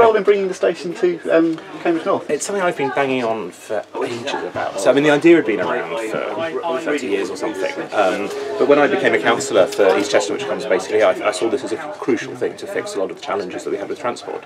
role in bringing the station to Cambridge North? It's something I've been banging on for ages about. So I mean, the idea had been around for 30 years or something. But when I became a councillor for East Chesterton, which comes basically, I saw this as a crucial thing to fix a lot of the challenges that we have with transport.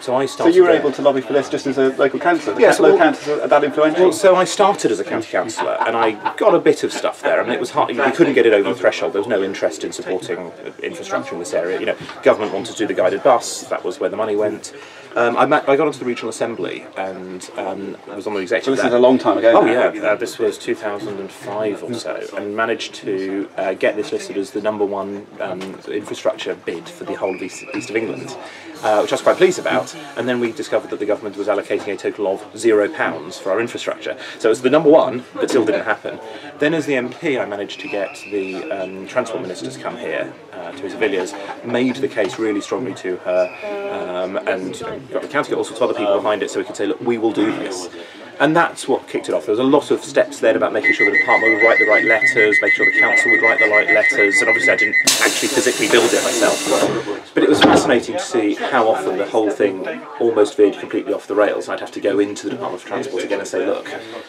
So I started. So you were able to lobby for this just as a local councillor? Yes, local councillors are that influential? Well, so I started as a county councillor, and I got a bit of stuff there. I mean, it was hard. We couldn't get it over the threshold. There was no interest in supporting infrastructure in this area. You know, government wanted to do the guided bus. That was where the money went. I got onto the regional assembly and I was on the executive. So this is a long time ago. Oh yeah, this was 2005 or so, and managed to get this listed as the #1 infrastructure bid for the whole of East of England, which I was quite pleased about. And then we discovered that the government was allocating a total of £0 for our infrastructure. So it was the #1, but still didn't happen. Then as the MP, I managed to get the Transport Minister to come here to his Villiers, made the case really strongly to her, and got the county, got all sorts of other people behind it, so we could say, look, we will do this. And that's what kicked it off. There was a lot of steps then about making sure the department would write the right letters, making sure the council would write the right letters, and obviously I didn't actually physically build it myself. But it was fascinating to see how often the whole thing almost veered completely off the rails, and I'd have to go into the Department of Transport again and say, look,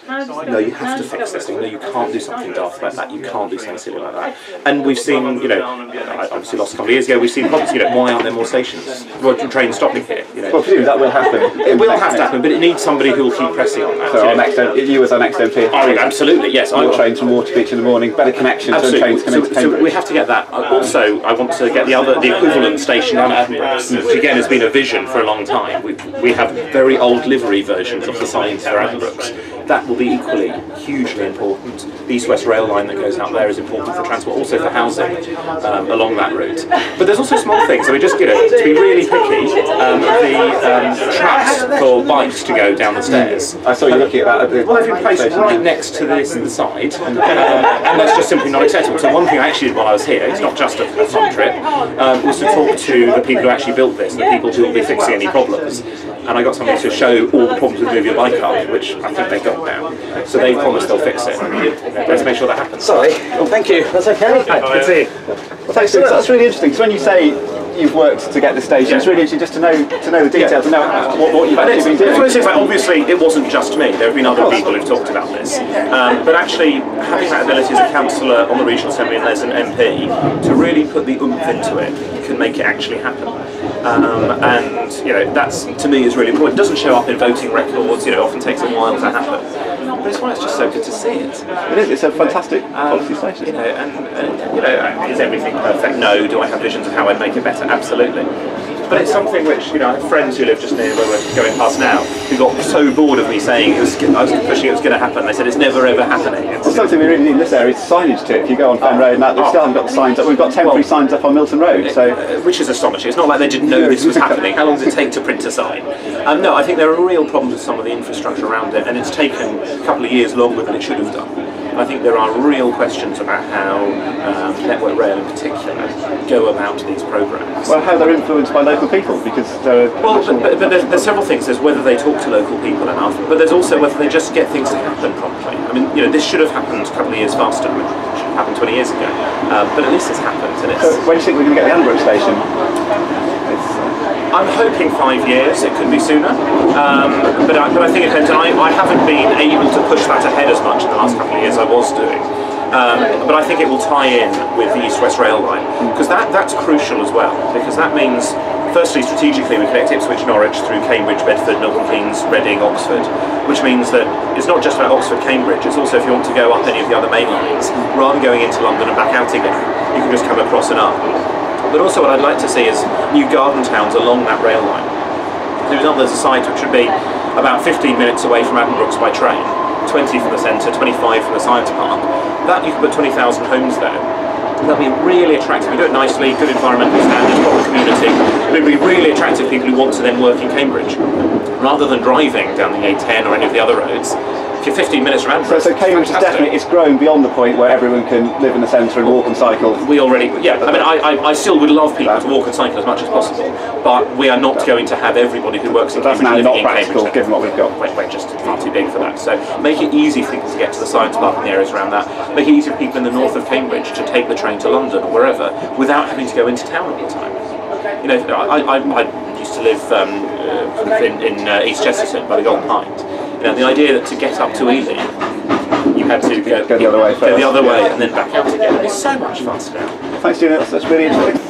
no, you have to fix this thing, no, you can't do something daft like that, you can't do something silly like that. And we've seen, you know, I obviously lost a couple of years ago, we've seen problems, you know, why aren't there more stations? Well, trains stopping here, you know. Well, that will happen. It will have to happen, but it needs somebody who will keep pressing on that. So you as our next MP. Oh, absolutely, yes. More trains from Waterbeach in the morning, better connections when trains come into Cambridge. So we have to get that. Also, I want to get the equivalent station down at Addenbrooke's, which again has been a vision for a long time. We have very old livery versions of the signs for Addenbrooke's. That will be equally hugely important. The East-West rail line that goes out there is important for transport, also for housing along that route. But there's also small things. I mean, just, you know, to be really picky, the tracks for bikes to go down the stairs. I saw you looking at that. Well, they've been placed right next to this the side, and that's just simply not acceptable. So one thing I actually did while I was here, it's not just a fun trip, was to talk to the people who actually built this, the people who will be fixing any problems. And I got somebody to show all the problems with moving your bike up, which I think they've got now. So they promised they'll fix it. Let's make sure that happens. Sorry. Well, thank you. That's okay. Hi, good to see you. Well, thanks. So that's really interesting. So when you say you've worked to get the station, it's really interesting just to know the details, to know what you've actually been doing. Obviously, it wasn't just me. There have been other people who've talked about this. But actually, having that ability as a councillor on the regional assembly and as an MP to really put the oomph into it can make it actually happen. And you know, that's to me is really important. It doesn't show up in voting records. You know, often takes a while to happen. But it's why it's just so good to see it. It is. It's a fantastic policy station. You know, and you know, is everything perfect? No. Do I have visions of how I'd make it better? Absolutely. But it's something which, you know, I have friends who live just near where we're going past now who got so bored of me saying I was pushing it was going to happen. They said it's never ever happening. Well, something we really need in this area is signage to it. If you go on Fen Road now, we still haven't got the signs up. We've got temporary signs up on Milton Road, so which is astonishing. It's not like they didn't know this was happening. How long does it take to print a sign? No, I think there are real problems with some of the infrastructure around it, and it's taken a couple of years longer than it should have done. I think there are real questions about how Network Rail in particular go about these programmes. Well, how they're influenced by local people, because there are... Well, but there's several things. There's whether they talk to local people enough, but there's also whether they just get things to happen promptly. I mean, you know, this should have happened a couple of years faster. It should have happened 20 years ago. But at least it's happened. And it's... So when do you think we're going to get the Addenbrooke station? I'm hoping 5 years. It could be sooner, but I think it depends. And I haven't been able to push that ahead as much in the last couple of years I was doing. But I think it will tie in with the East-West rail line, because that's crucial as well. Because that means, firstly, strategically, we connect Ipswich, Norwich through Cambridge, Bedford, Milton Keynes, Reading, Oxford, which means that it's not just about Oxford, Cambridge. It's also if you want to go up any of the other main lines, rather than going into London and back out again, you can just come across and up. But also what I'd like to see is new garden towns along that rail line. There's a site which would be about 15 minutes away from Addenbrooke's by train, 20 from the centre, 25 from the science park. That you could put 20,000 homes there. That'll be really attractive. We do it nicely, good environmental standards, proper community. It'll be really attractive to people who want to then work in Cambridge. Rather than driving down the A10 or any of the other roads, if you're 15 minutes around. So Cambridge is definitely, it's grown beyond the point where everyone can live in the centre and walk and cycle. We already, yeah, I mean, I still would love people to walk and cycle as much as possible, but we are not going to have everybody who works in Cambridge living in Cambridge. That's now not practical, given what we've got. We're just far too big for that. So make it easy for people to get to the science park and the areas around that. Make it easy for people in the north of Cambridge to take the train to London or wherever without having to go into town all the time. You know, I used to to live in East Chesterton by the Golden Pint. You know, the idea that to get up to Ely, you had to go the other way first. Go the other way and then back out again. It's so much faster now. Thanks, Julian. That's really interesting.